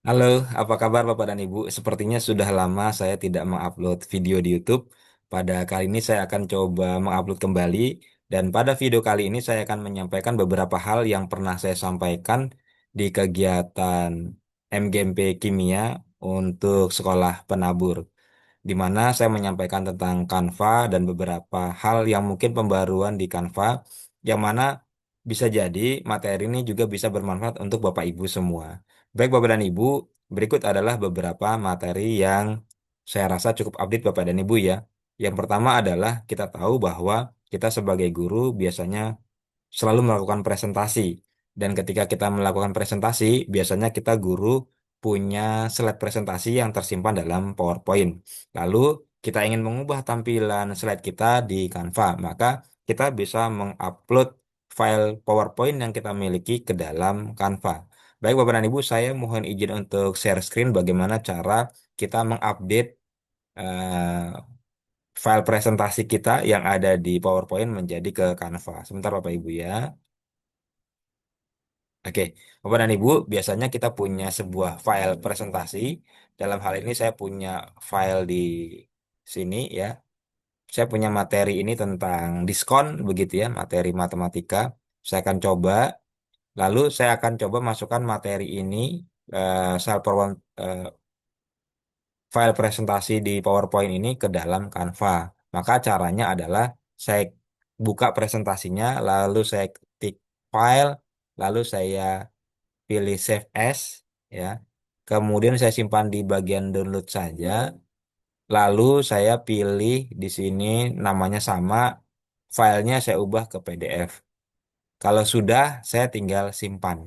Halo, apa kabar Bapak dan Ibu? Sepertinya sudah lama saya tidak mengupload video di YouTube. Pada kali ini saya akan coba mengupload kembali, dan pada video kali ini saya akan menyampaikan beberapa hal yang pernah saya sampaikan di kegiatan MGMP Kimia untuk sekolah penabur, di mana saya menyampaikan tentang Canva dan beberapa hal yang mungkin pembaruan di Canva, yang mana bisa jadi materi ini juga bisa bermanfaat untuk Bapak Ibu semua. Baik Bapak dan Ibu, berikut adalah beberapa materi yang saya rasa cukup update Bapak dan Ibu ya. Yang pertama adalah kita tahu bahwa kita sebagai guru biasanya selalu melakukan presentasi. Dan ketika kita melakukan presentasi, biasanya kita guru punya slide presentasi yang tersimpan dalam PowerPoint. Lalu kita ingin mengubah tampilan slide kita di Canva, maka kita bisa mengupload file PowerPoint yang kita miliki ke dalam Canva. Baik Bapak dan Ibu, saya mohon izin untuk share screen bagaimana cara kita mengupdate eh, file presentasi kita yang ada di PowerPoint menjadi ke Canva. Sebentar Bapak Ibu ya. Oke, Bapak dan Ibu, biasanya kita punya sebuah file presentasi. Dalam hal ini saya punya file di sini ya. Saya punya materi ini tentang diskon begitu ya, materi matematika. Saya akan coba, lalu saya akan coba masukkan materi ini file presentasi di PowerPoint ini ke dalam Canva. Maka caranya adalah saya buka presentasinya, lalu saya ketik file, lalu saya pilih Save As, ya. Kemudian saya simpan di bagian download saja. Lalu saya pilih di sini namanya sama, filenya saya ubah ke PDF. Kalau sudah, saya tinggal simpan.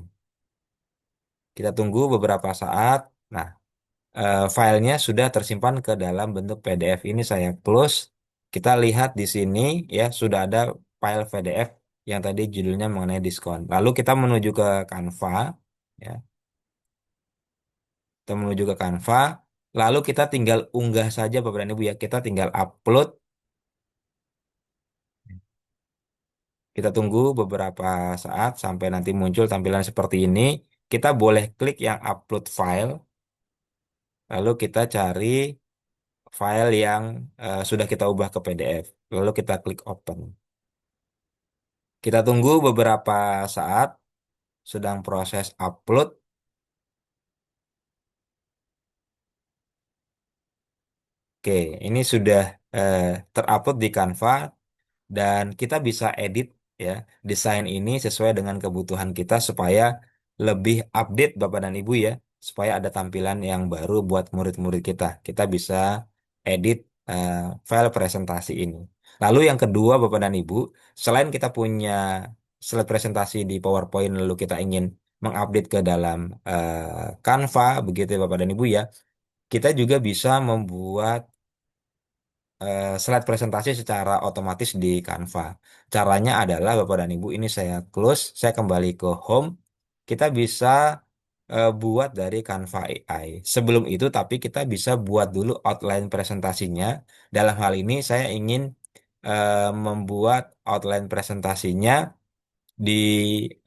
Kita tunggu beberapa saat. Nah, filenya sudah tersimpan ke dalam bentuk PDF. Ini saya close. Kita lihat di sini ya sudah ada file PDF yang tadi judulnya mengenai diskon. Lalu kita menuju ke Canva, ya. Kita menuju ke Canva, lalu kita tinggal unggah saja Bapak dan Ibu ya. Kita tinggal upload. Kita tunggu beberapa saat sampai nanti muncul tampilan seperti ini. Kita boleh klik yang upload file, lalu kita cari file yang sudah kita ubah ke PDF. Lalu kita klik open. Kita tunggu beberapa saat, sedang proses upload. Oke, ini sudah eh, terupload di Canva. Dan kita bisa edit ya desain ini sesuai dengan kebutuhan kita supaya lebih update Bapak dan Ibu ya, supaya ada tampilan yang baru buat murid-murid kita. Kita bisa edit eh, file presentasi ini. Lalu yang kedua Bapak dan Ibu, selain kita punya slide presentasi di PowerPoint lalu kita ingin mengupdate ke dalam Canva begitu ya Bapak dan Ibu ya, kita juga bisa membuat slide presentasi secara otomatis di Canva. Caranya adalah Bapak dan Ibu, ini saya close, saya kembali ke home. Kita bisa buat dari Canva AI. Sebelum itu tapi kita bisa buat dulu outline presentasinya. Dalam hal ini saya ingin membuat outline presentasinya di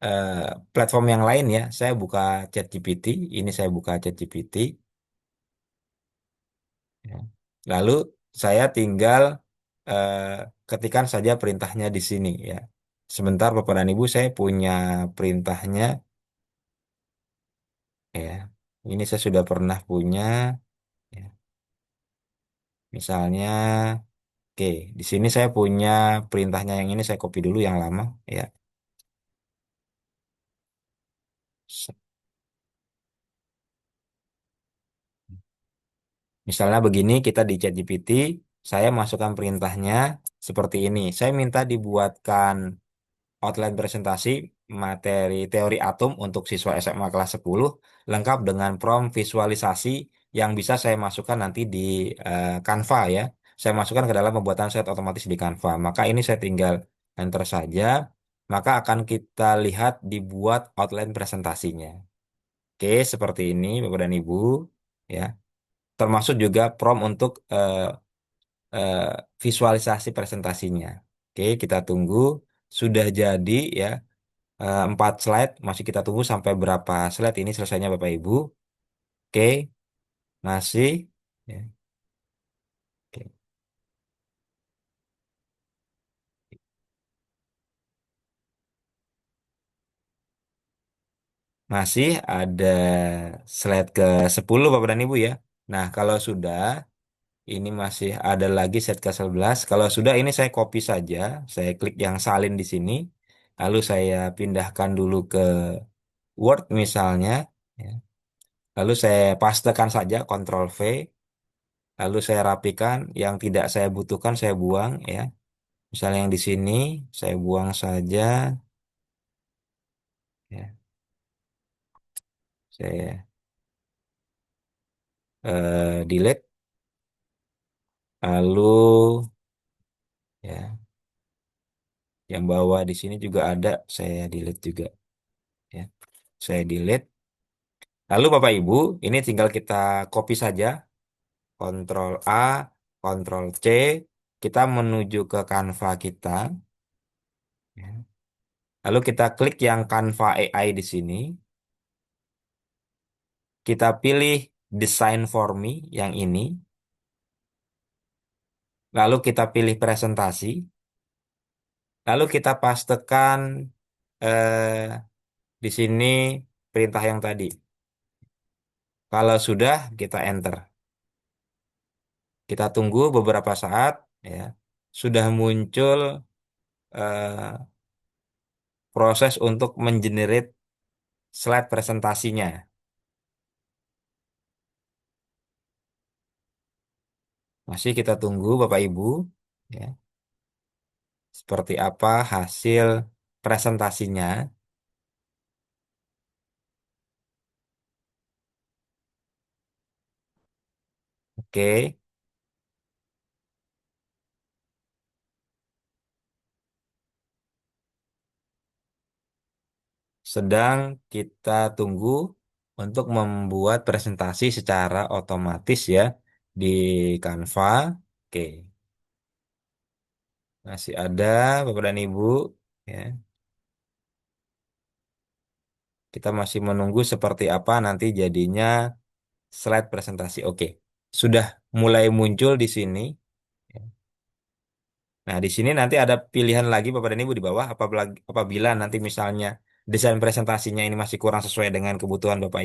eh, platform yang lain ya. Saya buka ChatGPT, ini saya buka ChatGPT. Ya. Lalu saya tinggal eh, ketikkan saja perintahnya di sini ya. Sebentar Bapak dan Ibu, saya punya perintahnya ya. Ini saya sudah pernah punya ya. Misalnya, oke, di sini saya punya perintahnya yang ini saya copy dulu yang lama ya. S- Misalnya begini, kita di ChatGPT, saya masukkan perintahnya seperti ini. Saya minta dibuatkan outline presentasi materi teori atom untuk siswa SMA kelas 10 lengkap dengan prompt visualisasi yang bisa saya masukkan nanti di Canva ya. Saya masukkan ke dalam pembuatan slide otomatis di Canva. Maka ini saya tinggal enter saja, maka akan kita lihat dibuat outline presentasinya. Oke, seperti ini Bapak dan Ibu ya. Termasuk juga prompt untuk eh, visualisasi presentasinya. Oke, kita tunggu. Sudah jadi ya. 4 slide, masih kita tunggu sampai berapa slide ini selesainya Bapak Ibu. Oke, masih. Ya, oke. Masih ada slide ke 10 Bapak dan Ibu ya. Nah, kalau sudah, ini masih ada lagi slide ke 11. Kalau sudah, ini saya copy saja. Saya klik yang salin di sini. Lalu saya pindahkan dulu ke Word misalnya. Ya. Lalu saya pastekan saja, Ctrl V. Lalu saya rapikan. Yang tidak saya butuhkan, saya buang ya. Misalnya yang di sini, saya buang saja. Ya. Saya delete. Lalu ya, yang bawah di sini juga ada, saya delete juga ya. Saya delete. Lalu Bapak Ibu, ini tinggal kita copy saja, Ctrl A, Ctrl C, kita menuju ke Canva kita ya. Lalu kita klik yang Canva AI di sini, kita pilih Design for Me yang ini, lalu kita pilih presentasi, lalu kita pastekan eh, di sini perintah yang tadi. Kalau sudah, kita enter. Kita tunggu beberapa saat, ya. Sudah muncul eh, proses untuk mengenerate slide presentasinya. Masih kita tunggu, Bapak Ibu, ya. Seperti apa hasil presentasinya? Oke, sedang kita tunggu untuk membuat presentasi secara otomatis ya di Canva. Oke, masih ada Bapak dan Ibu, ya. Kita masih menunggu seperti apa nanti jadinya slide presentasi. Oke, sudah mulai muncul di sini. Nah, di sini nanti ada pilihan lagi Bapak dan Ibu di bawah. Apabila nanti misalnya desain presentasinya ini masih kurang sesuai dengan kebutuhan Bapak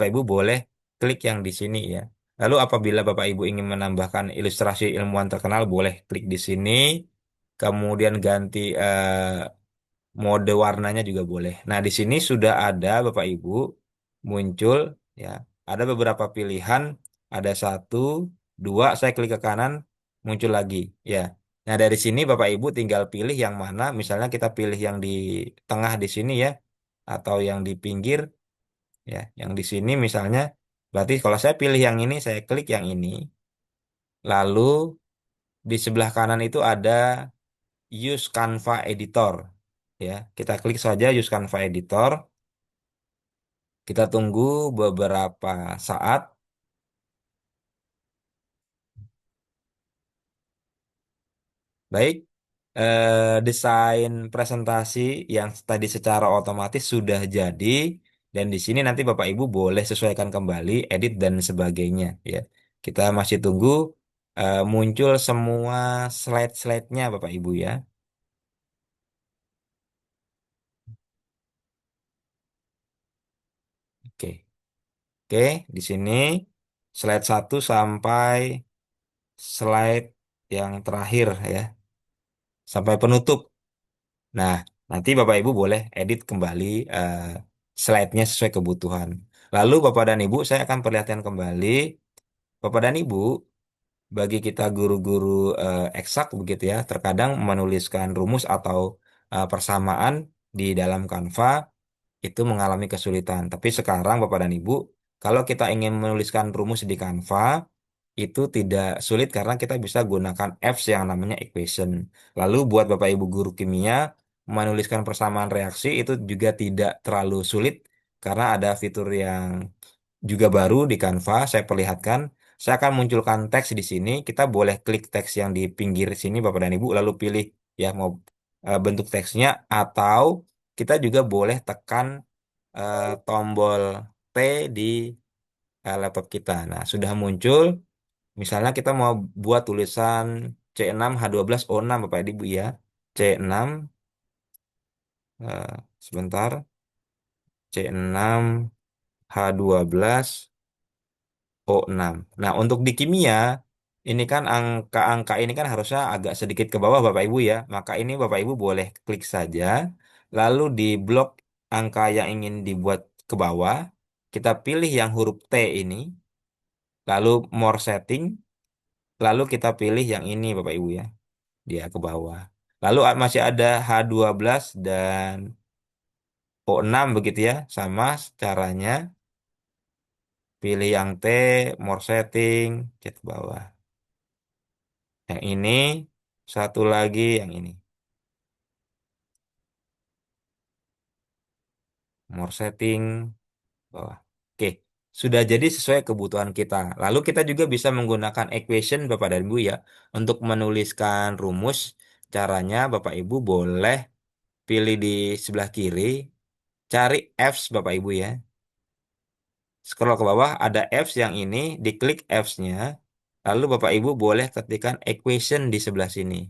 Ibu boleh klik yang di sini ya. Lalu apabila Bapak Ibu ingin menambahkan ilustrasi ilmuwan terkenal, boleh klik di sini. Kemudian ganti mode warnanya juga boleh. Nah, di sini sudah ada Bapak Ibu muncul ya. Ada beberapa pilihan, ada satu, dua, saya klik ke kanan, muncul lagi ya. Nah, dari sini Bapak Ibu tinggal pilih yang mana, misalnya kita pilih yang di tengah di sini ya, atau yang di pinggir ya. Yang di sini misalnya, berarti kalau saya pilih yang ini, saya klik yang ini. Lalu di sebelah kanan itu ada Use Canva Editor. Ya, kita klik saja Use Canva Editor. Kita tunggu beberapa saat. Baik, desain presentasi yang tadi secara otomatis sudah jadi, dan di sini nanti Bapak Ibu boleh sesuaikan kembali, edit dan sebagainya. Ya, kita masih tunggu muncul semua slide-slide-nya Bapak Ibu ya. Oke, oke, di sini slide satu sampai slide yang terakhir ya, sampai penutup. Nah, nanti Bapak Ibu boleh edit kembali eh, slide-nya sesuai kebutuhan. Lalu Bapak dan Ibu, saya akan perlihatkan kembali Bapak dan Ibu, bagi kita guru-guru eksak begitu ya, terkadang menuliskan rumus atau persamaan di dalam Canva itu mengalami kesulitan. Tapi sekarang Bapak dan Ibu, kalau kita ingin menuliskan rumus di Canva, itu tidak sulit karena kita bisa gunakan apps yang namanya equation. Lalu buat Bapak Ibu guru kimia, menuliskan persamaan reaksi itu juga tidak terlalu sulit karena ada fitur yang juga baru di Canva. Saya perlihatkan, saya akan munculkan teks di sini. Kita boleh klik teks yang di pinggir sini Bapak dan Ibu, lalu pilih ya mau bentuk teksnya, atau kita juga boleh tekan tombol T di laptop kita. Nah, sudah muncul. Misalnya kita mau buat tulisan C6H12O6 Bapak Ibu ya. C6 sebentar, C6H12O6. Nah, untuk di kimia ini kan angka-angka ini kan harusnya agak sedikit ke bawah Bapak Ibu ya. Maka ini Bapak Ibu boleh klik saja lalu di blok angka yang ingin dibuat ke bawah, kita pilih yang huruf T ini, lalu more setting, lalu kita pilih yang ini Bapak Ibu ya. Dia ke bawah. Lalu masih ada H12 dan O6 begitu ya. Sama caranya. Pilih yang T, more setting, cek ke bawah. Yang ini, satu lagi yang ini. More setting, bawah. Oke, sudah jadi sesuai kebutuhan kita. Lalu kita juga bisa menggunakan equation Bapak dan Ibu ya. Untuk menuliskan rumus, caranya Bapak Ibu boleh pilih di sebelah kiri, cari Fs Bapak Ibu ya. Scroll ke bawah, ada Fs yang ini, diklik Fs-nya, lalu Bapak Ibu boleh ketikkan equation di sebelah sini.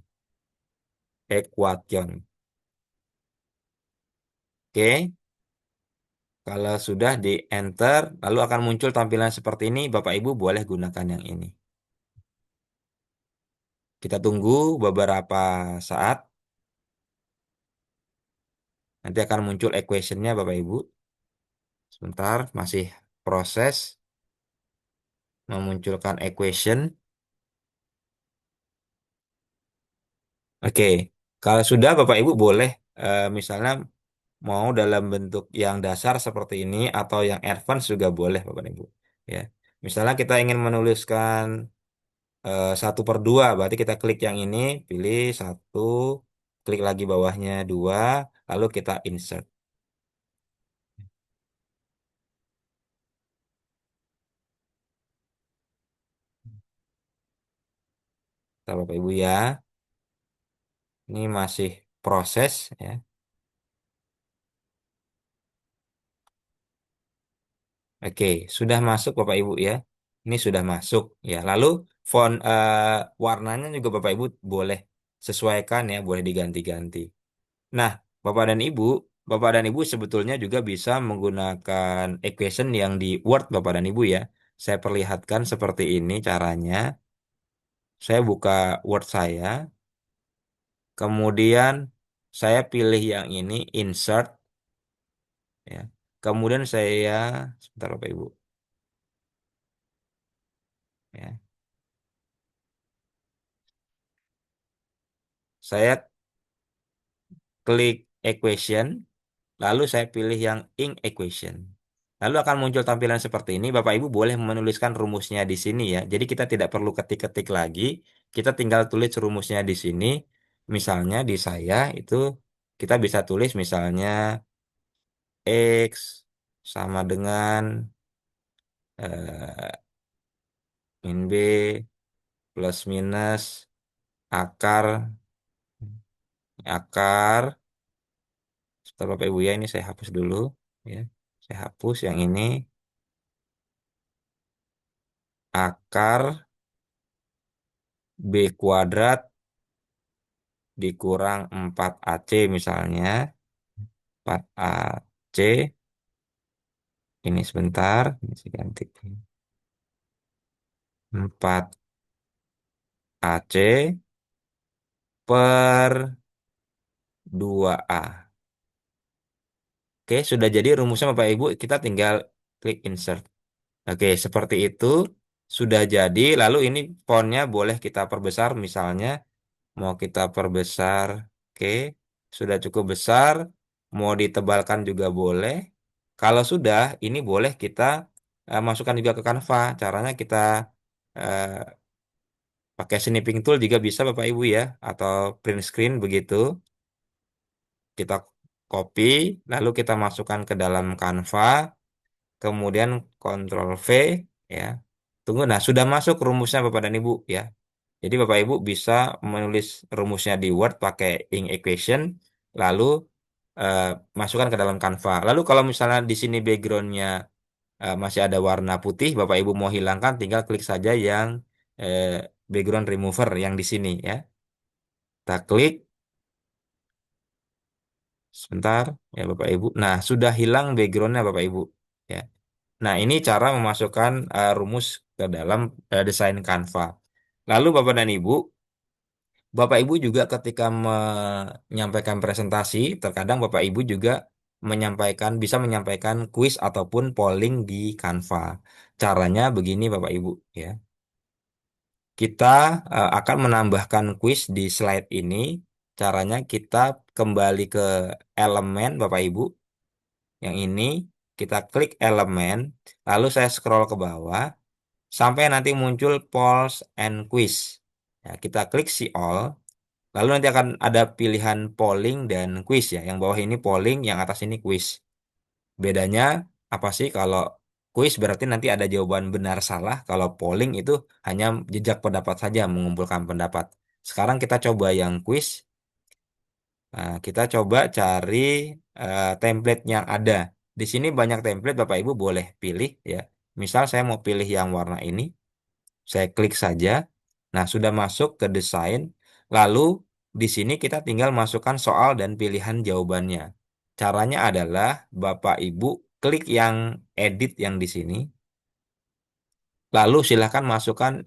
Equation. Oke, kalau sudah di enter, lalu akan muncul tampilan seperti ini, Bapak Ibu boleh gunakan yang ini. Kita tunggu beberapa saat, nanti akan muncul equation-nya Bapak Ibu. Sebentar, masih proses memunculkan equation. Oke, kalau sudah Bapak Ibu boleh misalnya mau dalam bentuk yang dasar seperti ini atau yang advance juga boleh Bapak Ibu. Ya, misalnya kita ingin menuliskan 1/2, berarti kita klik yang ini, pilih satu, klik lagi bawahnya dua, lalu kita insert. Kita Bapak Ibu ya, ini masih proses ya. Oke, sudah masuk Bapak Ibu ya. Ini sudah masuk ya. Lalu font warnanya juga Bapak Ibu boleh sesuaikan ya, boleh diganti-ganti. Nah, Bapak dan Ibu sebetulnya juga bisa menggunakan equation yang di Word Bapak dan Ibu ya. Saya perlihatkan seperti ini caranya. Saya buka Word saya, kemudian saya pilih yang ini, insert ya. Kemudian saya, sebentar Bapak Ibu ya. Saya klik equation, lalu saya pilih yang ink equation. Lalu akan muncul tampilan seperti ini. Bapak Ibu boleh menuliskan rumusnya di sini ya. Jadi kita tidak perlu ketik-ketik lagi. Kita tinggal tulis rumusnya di sini. Misalnya di saya itu kita bisa tulis misalnya X sama dengan eh, min B plus minus akar akar. Setelah Bapak Ibu ya, ini saya hapus dulu ya. Saya hapus yang ini, akar B kuadrat dikurang 4AC misalnya. 4AC ini sebentar, ini saya ganti. 4AC per 2A. Oke, sudah jadi rumusnya Bapak Ibu, kita tinggal klik insert. Oke, seperti itu sudah jadi. Lalu ini fontnya boleh kita perbesar misalnya. Mau kita perbesar, oke, sudah cukup besar. Mau ditebalkan juga boleh. Kalau sudah, ini boleh kita masukkan juga ke Canva. Caranya kita eh, pakai snipping tool juga bisa Bapak Ibu ya, atau print screen begitu. Kita copy, lalu kita masukkan ke dalam Canva, kemudian Ctrl V, ya. Tunggu, nah sudah masuk rumusnya Bapak dan Ibu ya. Jadi Bapak Ibu bisa menulis rumusnya di Word pakai ink equation, lalu eh, masukkan ke dalam Canva. Lalu kalau misalnya di sini backgroundnya masih ada warna putih, Bapak Ibu mau hilangkan, tinggal klik saja yang eh, background remover yang di sini ya. Kita klik sebentar ya Bapak Ibu. Nah, sudah hilang backgroundnya Bapak Ibu ya. Nah, ini cara memasukkan rumus ke dalam desain Canva. Lalu Bapak dan Ibu, Bapak Ibu juga ketika menyampaikan presentasi, terkadang Bapak Ibu juga bisa menyampaikan kuis ataupun polling di Canva. Caranya begini Bapak Ibu ya. Kita akan menambahkan kuis di slide ini. Caranya kita kembali ke elemen Bapak Ibu. Yang ini kita klik elemen, lalu saya scroll ke bawah sampai nanti muncul polls and quiz. Ya, kita klik see all. Lalu nanti akan ada pilihan polling dan quiz ya. Yang bawah ini polling, yang atas ini quiz. Bedanya apa sih kalau quiz berarti nanti ada jawaban benar salah. Kalau polling itu hanya jejak pendapat saja, mengumpulkan pendapat. Sekarang kita coba yang quiz. Nah, kita coba cari template yang ada. Di sini banyak template, Bapak Ibu boleh pilih ya. Misal saya mau pilih yang warna ini. Saya klik saja. Nah, sudah masuk ke desain. Lalu di sini kita tinggal masukkan soal dan pilihan jawabannya. Caranya adalah Bapak Ibu klik yang edit yang di sini. Lalu silakan masukkan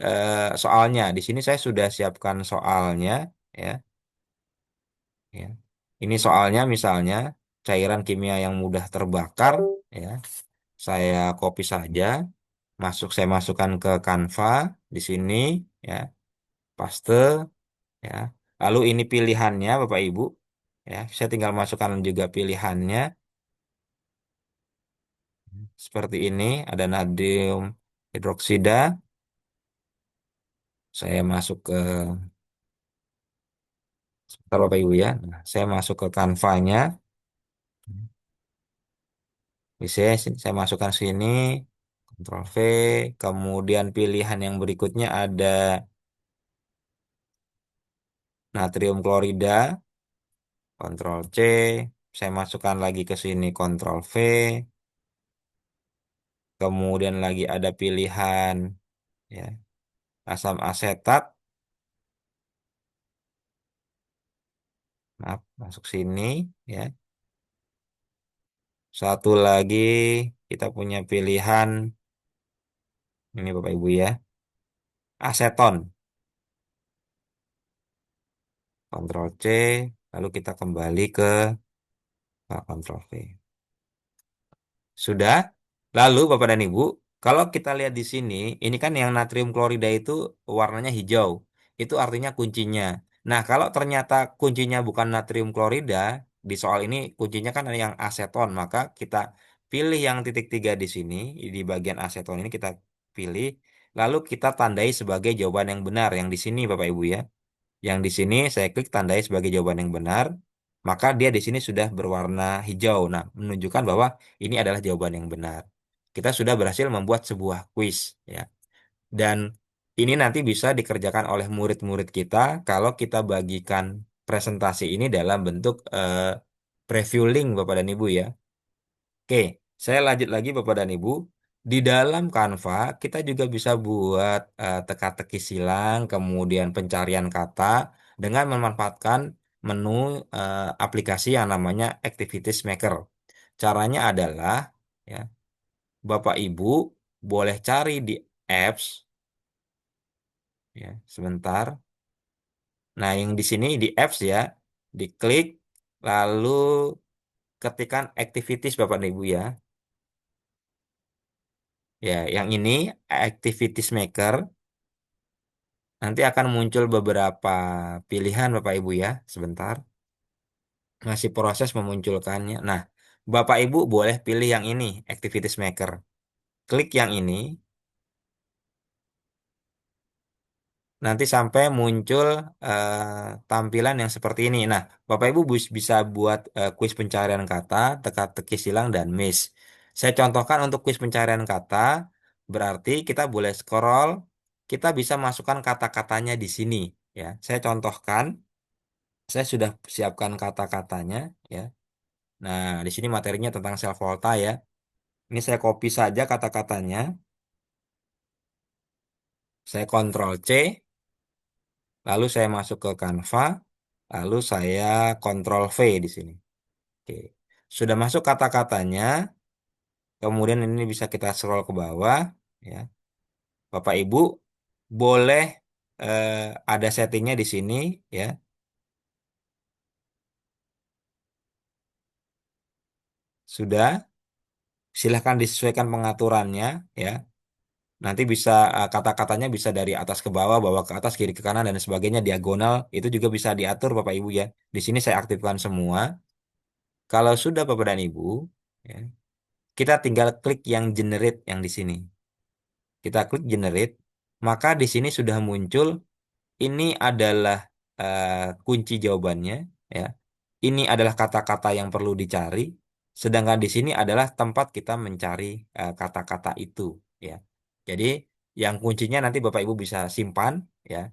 soalnya. Di sini saya sudah siapkan soalnya ya. Ya. Ini soalnya misalnya cairan kimia yang mudah terbakar ya. Saya copy saja. Saya masukkan ke Canva di sini ya. Paste. Ya. Lalu ini pilihannya Bapak Ibu ya. Saya tinggal masukkan juga pilihannya seperti ini, ada natrium hidroksida. Saya masuk ke sebentar Bapak Ibu ya. Nah, saya masuk ke Canva-nya. Bisa saya masukkan sini Ctrl V, kemudian pilihan yang berikutnya ada natrium klorida, Ctrl C. Saya masukkan lagi ke sini Ctrl V. Kemudian lagi ada pilihan ya, asam asetat. Maaf, masuk sini ya. Satu lagi kita punya pilihan ini Bapak Ibu ya, aseton. Ctrl C, lalu kita kembali ke Ctrl V. Sudah. Lalu Bapak dan Ibu, kalau kita lihat di sini, ini kan yang natrium klorida itu warnanya hijau. Itu artinya kuncinya. Nah, kalau ternyata kuncinya bukan natrium klorida, di soal ini kuncinya kan ada yang aseton, maka kita pilih yang titik tiga di sini, di bagian aseton ini kita pilih, lalu kita tandai sebagai jawaban yang benar, yang di sini Bapak Ibu ya. Yang di sini saya klik tandai sebagai jawaban yang benar, maka dia di sini sudah berwarna hijau. Nah, menunjukkan bahwa ini adalah jawaban yang benar. Kita sudah berhasil membuat sebuah kuis, ya. Dan ini nanti bisa dikerjakan oleh murid-murid kita kalau kita bagikan presentasi ini dalam bentuk preview link, Bapak dan Ibu ya. Oke, saya lanjut lagi Bapak dan Ibu. Di dalam Canva, kita juga bisa buat teka-teki silang, kemudian pencarian kata dengan memanfaatkan menu aplikasi yang namanya Activities Maker. Caranya adalah, ya, Bapak Ibu boleh cari di apps, ya, sebentar. Nah, yang di sini di apps ya, diklik, lalu ketikkan Activities Bapak dan Ibu ya. Ya, yang ini Activities Maker nanti akan muncul beberapa pilihan Bapak Ibu ya. Sebentar, masih proses memunculkannya. Nah, Bapak Ibu boleh pilih yang ini, Activities Maker. Klik yang ini, nanti sampai muncul tampilan yang seperti ini. Nah, Bapak Ibu bisa buat kuis pencarian kata, teka-teki silang, dan miss. Saya contohkan untuk kuis pencarian kata, berarti kita boleh scroll, kita bisa masukkan kata-katanya di sini. Ya, saya contohkan, saya sudah siapkan kata-katanya. Ya. Nah, di sini materinya tentang sel volta ya. Ini saya copy saja kata-katanya, saya Ctrl C, lalu saya masuk ke Canva, lalu saya Ctrl V di sini. Oke. Sudah masuk kata-katanya, kemudian ini bisa kita scroll ke bawah, ya. Bapak Ibu boleh eh, ada settingnya di sini, ya. Sudah, silahkan disesuaikan pengaturannya, ya. Nanti bisa kata-katanya bisa dari atas ke bawah, bawah ke atas, kiri ke kanan dan sebagainya, diagonal itu juga bisa diatur Bapak Ibu ya. Di sini saya aktifkan semua. Kalau sudah Bapak dan Ibu, ya, kita tinggal klik yang generate yang di sini. Kita klik generate, maka di sini sudah muncul ini adalah kunci jawabannya, ya. Ini adalah kata-kata yang perlu dicari, sedangkan di sini adalah tempat kita mencari kata-kata itu, ya. Jadi yang kuncinya nanti Bapak Ibu bisa simpan, ya.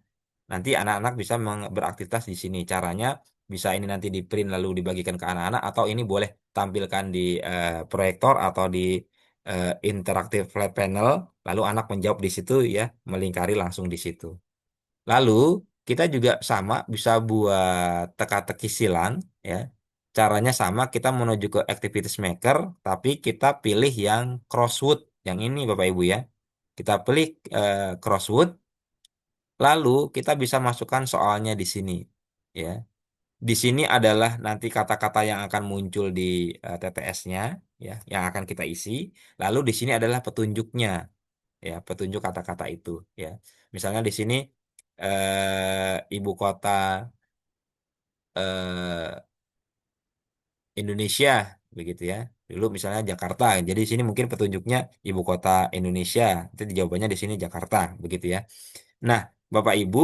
Nanti anak-anak bisa beraktivitas di sini. Caranya bisa ini nanti di print lalu dibagikan ke anak-anak atau ini boleh tampilkan di proyektor atau di interactive flat panel, lalu anak menjawab di situ ya, melingkari langsung di situ. Lalu kita juga sama bisa buat teka-teki silang ya. Caranya sama, kita menuju ke activities maker, tapi kita pilih yang crossword, yang ini Bapak Ibu ya. Kita pilih crossword, lalu kita bisa masukkan soalnya di sini ya. Di sini adalah nanti kata-kata yang akan muncul di TTS-nya ya, yang akan kita isi. Lalu di sini adalah petunjuknya ya, petunjuk kata-kata itu ya. Misalnya di sini ibu kota eh, Indonesia begitu ya. Dulu misalnya Jakarta. Jadi di sini mungkin petunjuknya ibu kota Indonesia. Itu jawabannya di sini Jakarta begitu ya. Nah, Bapak Ibu,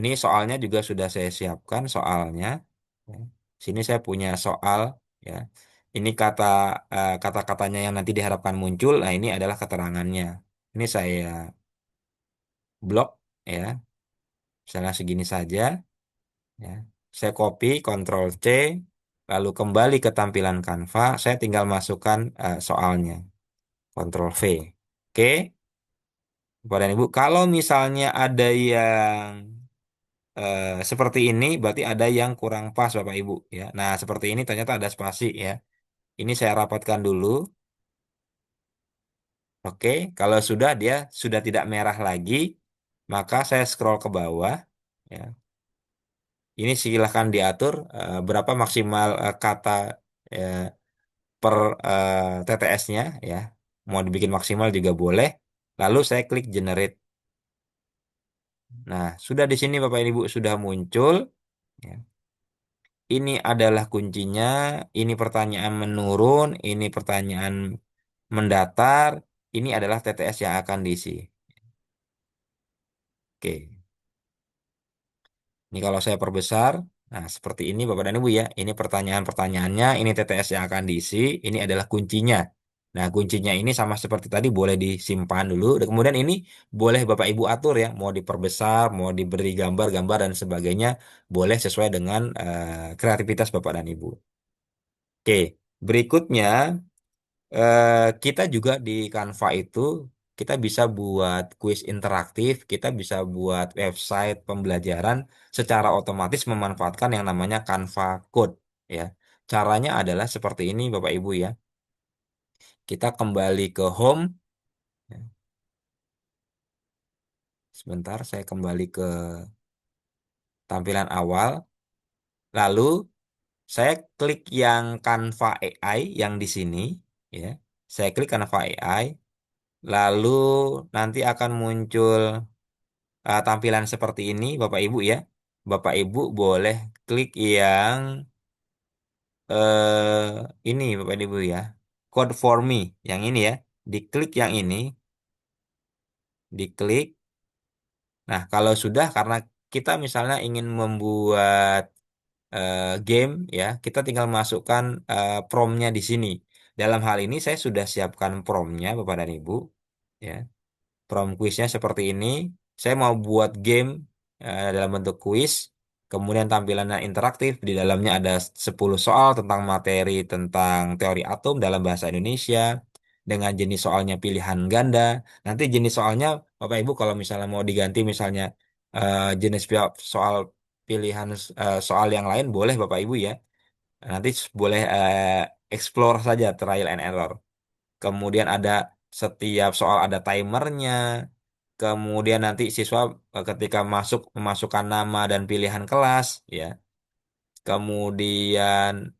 ini soalnya juga sudah saya siapkan soalnya. Ya. Sini saya punya soal ya. Ini kata-katanya yang nanti diharapkan muncul. Nah, ini adalah keterangannya. Ini saya blok ya. Misalnya segini saja ya. Saya copy Ctrl C, lalu kembali ke tampilan Canva, saya tinggal masukkan soalnya. Ctrl V. Oke, Bapak dan Ibu, kalau misalnya ada yang seperti ini, berarti ada yang kurang pas Bapak Ibu ya. Nah, seperti ini ternyata ada spasi ya. Ini saya rapatkan dulu. Oke, kalau sudah dia sudah tidak merah lagi, maka saya scroll ke bawah ya. Ini silahkan diatur berapa maksimal kata eh, per TTS-nya ya. Mau dibikin maksimal juga boleh. Lalu saya klik generate. Nah, sudah di sini Bapak Ibu sudah muncul ya. Ini adalah kuncinya, ini pertanyaan menurun, ini pertanyaan mendatar, ini adalah TTS yang akan diisi. Oke. Ini kalau saya perbesar, nah seperti ini Bapak dan Ibu ya. Ini pertanyaan-pertanyaannya, ini TTS yang akan diisi, ini adalah kuncinya. Nah, kuncinya ini sama seperti tadi boleh disimpan dulu. Dan kemudian ini boleh Bapak Ibu atur ya, mau diperbesar, mau diberi gambar-gambar dan sebagainya, boleh sesuai dengan kreativitas Bapak dan Ibu. Oke, berikutnya kita juga di Canva itu kita bisa buat kuis interaktif, kita bisa buat website pembelajaran secara otomatis memanfaatkan yang namanya Canva Code ya. Caranya adalah seperti ini Bapak Ibu ya. Kita kembali ke home. Ya. Sebentar saya kembali ke tampilan awal. Lalu saya klik yang Canva AI yang di sini ya. Saya klik Canva AI. Lalu nanti akan muncul tampilan seperti ini Bapak Ibu ya. Bapak Ibu boleh klik yang ini Bapak Ibu ya. Code for me yang ini ya. Diklik yang ini, diklik. Nah, kalau sudah karena kita misalnya ingin membuat game ya, kita tinggal masukkan promnya di sini. Dalam hal ini saya sudah siapkan promnya Bapak dan Ibu ya. Prom quiznya seperti ini. Saya mau buat game dalam bentuk kuis. Kemudian tampilannya interaktif. Di dalamnya ada 10 soal tentang materi tentang teori atom dalam bahasa Indonesia. dengan jenis soalnya pilihan ganda. Nanti jenis soalnya Bapak Ibu kalau misalnya mau diganti misalnya jenis soal pilihan soal yang lain boleh Bapak Ibu ya. Nanti boleh explore saja trial and error. Kemudian ada setiap soal ada timernya. Kemudian nanti siswa ketika memasukkan nama dan pilihan kelas ya. Kemudian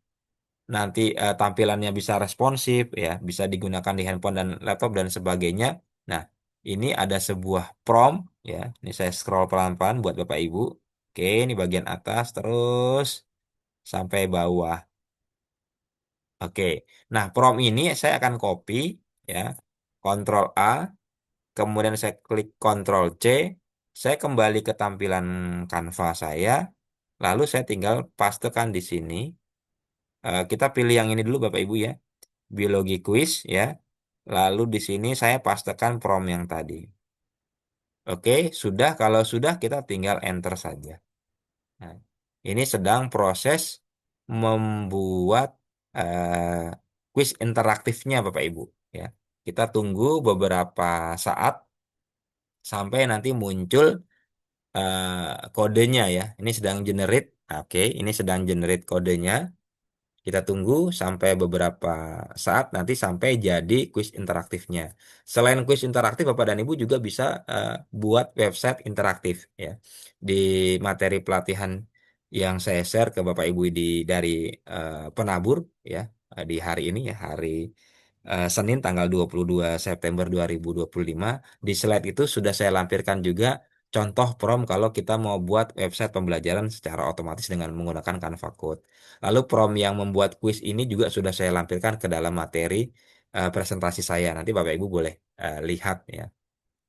nanti tampilannya bisa responsif ya, bisa digunakan di handphone dan laptop dan sebagainya. Nah, ini ada sebuah prompt ya. Ini saya scroll pelan-pelan buat Bapak Ibu. Oke, ini bagian atas terus sampai bawah. Oke. Nah, prompt ini saya akan copy ya. Ctrl A, kemudian saya klik Ctrl C, saya kembali ke tampilan Canva saya, lalu saya tinggal pastekan di sini. Kita pilih yang ini dulu Bapak Ibu ya. Biologi quiz ya. Lalu di sini saya pastekan prompt yang tadi. Oke, sudah. Kalau sudah kita tinggal enter saja. Nah, ini sedang proses membuat quiz interaktifnya Bapak Ibu ya. Kita tunggu beberapa saat sampai nanti muncul kodenya ya. Ini sedang generate. Oke, ini sedang generate kodenya. Kita tunggu sampai beberapa saat nanti sampai jadi kuis interaktifnya. Selain kuis interaktif, Bapak dan Ibu juga bisa buat website interaktif ya. Di materi pelatihan yang saya share ke Bapak Ibu dari Penabur ya di hari ini ya, hari Senin tanggal 22 September 2025. Di slide itu sudah saya lampirkan juga contoh prompt kalau kita mau buat website pembelajaran secara otomatis dengan menggunakan Canva Code. Lalu prompt yang membuat kuis ini juga sudah saya lampirkan ke dalam materi presentasi saya. Nanti Bapak Ibu boleh lihat ya.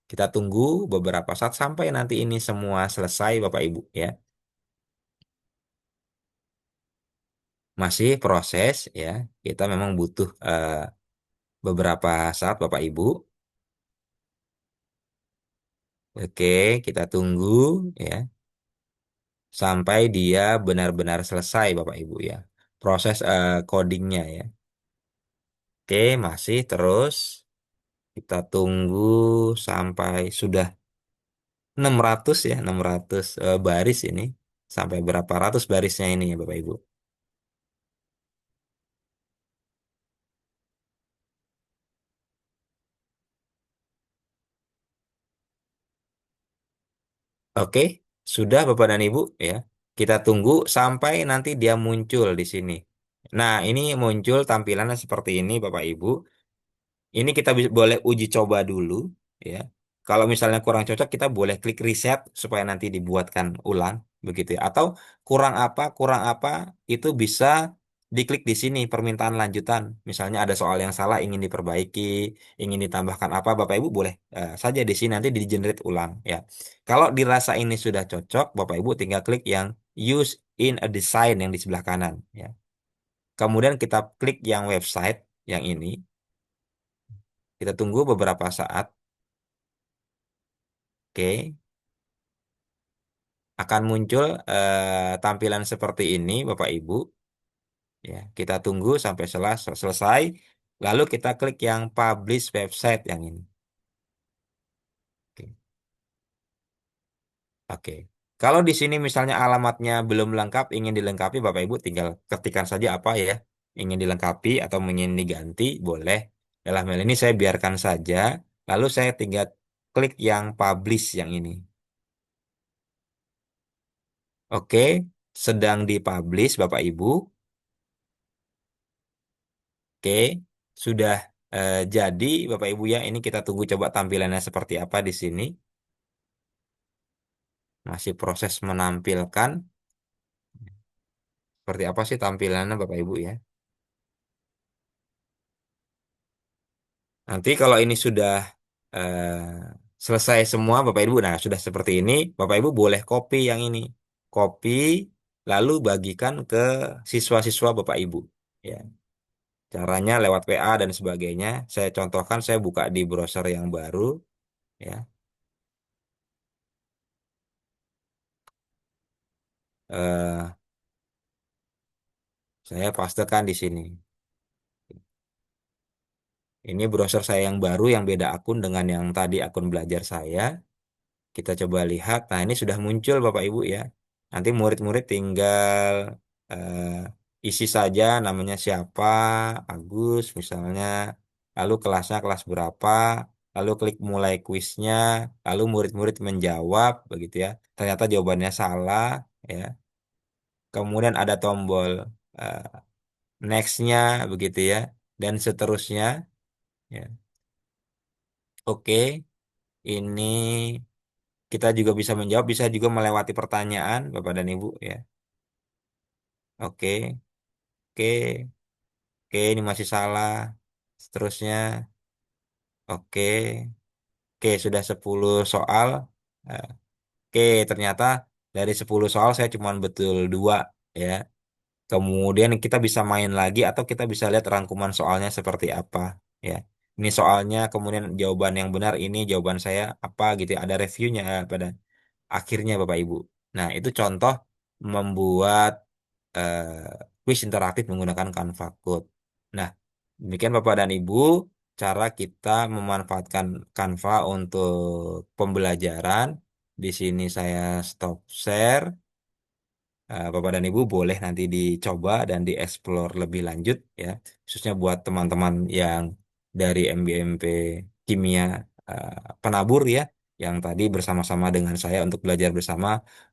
Kita tunggu beberapa saat sampai nanti ini semua selesai Bapak Ibu ya. Masih proses ya. Kita memang butuh beberapa saat Bapak Ibu. Oke, kita tunggu ya sampai dia benar-benar selesai Bapak Ibu ya. Proses codingnya ya. Oke, masih terus. Kita tunggu sampai sudah 600 ya, 600 baris ini. Sampai berapa ratus barisnya ini ya Bapak Ibu. Oke, sudah Bapak dan Ibu ya. Kita tunggu sampai nanti dia muncul di sini. Nah, ini muncul tampilannya seperti ini Bapak Ibu. Ini kita boleh uji coba dulu ya. Kalau misalnya kurang cocok kita boleh klik reset supaya nanti dibuatkan ulang begitu ya. Atau kurang apa itu bisa diklik di sini permintaan lanjutan. Misalnya ada soal yang salah ingin diperbaiki, ingin ditambahkan apa Bapak Ibu boleh saja di sini nanti di-generate ulang ya. Kalau dirasa ini sudah cocok, Bapak Ibu tinggal klik yang use in a design yang di sebelah kanan ya. Kemudian kita klik yang website yang ini. Kita tunggu beberapa saat. Oke, akan muncul tampilan seperti ini, Bapak Ibu. Ya, kita tunggu sampai selesai. Lalu kita klik yang publish website yang ini. Oke. Oke. Kalau di sini misalnya alamatnya belum lengkap, ingin dilengkapi, Bapak Ibu tinggal ketikkan saja apa ya, ingin dilengkapi atau ingin diganti, boleh. Dalam hal ini saya biarkan saja. Lalu saya tinggal klik yang publish yang ini. Oke, sedang dipublish Bapak Ibu. Oke, sudah jadi Bapak Ibu ya. Ini kita tunggu coba tampilannya seperti apa di sini. Masih proses menampilkan. Seperti apa sih tampilannya Bapak Ibu ya. Nanti kalau ini sudah selesai semua Bapak Ibu, nah sudah seperti ini, Bapak Ibu boleh copy yang ini. Copy lalu bagikan ke siswa-siswa Bapak Ibu. Ya, caranya lewat WA dan sebagainya. Saya contohkan, saya buka di browser yang baru. Ya, eh, saya pastekan di sini. Ini browser saya yang baru yang beda akun dengan yang tadi akun belajar saya. Kita coba lihat. Nah, ini sudah muncul Bapak Ibu ya. Nanti murid-murid tinggal isi saja namanya siapa, Agus misalnya, lalu kelasnya kelas berapa, lalu klik mulai kuisnya, lalu murid-murid menjawab begitu ya. Ternyata jawabannya salah ya. Kemudian ada tombol eh, next-nya begitu ya, dan seterusnya ya. Oke, ini kita juga bisa menjawab, bisa juga melewati pertanyaan, Bapak dan Ibu ya. Oke, oke, oke, ini masih salah. Seterusnya, oke, oke, sudah 10 soal. Eh, Oke, ternyata dari 10 soal saya cuma betul dua ya. Kemudian kita bisa main lagi atau kita bisa lihat rangkuman soalnya seperti apa ya. Ini soalnya, kemudian jawaban yang benar ini jawaban saya apa gitu ya. Ada reviewnya pada akhirnya Bapak Ibu. Nah, itu contoh membuat kuis interaktif menggunakan Canva Code. Nah, demikian Bapak dan Ibu cara kita memanfaatkan Canva untuk pembelajaran. Di sini saya stop share. Bapak dan Ibu boleh nanti dicoba dan dieksplor lebih lanjut ya, khususnya buat teman-teman yang dari MBMP Kimia Penabur ya, yang tadi bersama-sama dengan saya untuk belajar bersama.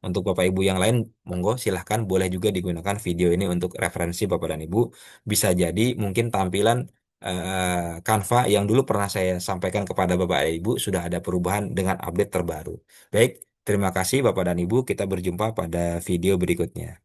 Untuk Bapak Ibu yang lain, monggo silahkan boleh juga digunakan video ini untuk referensi Bapak dan Ibu. Bisa jadi mungkin tampilan Canva yang dulu pernah saya sampaikan kepada Bapak dan Ibu sudah ada perubahan dengan update terbaru. Baik, terima kasih Bapak dan Ibu. Kita berjumpa pada video berikutnya.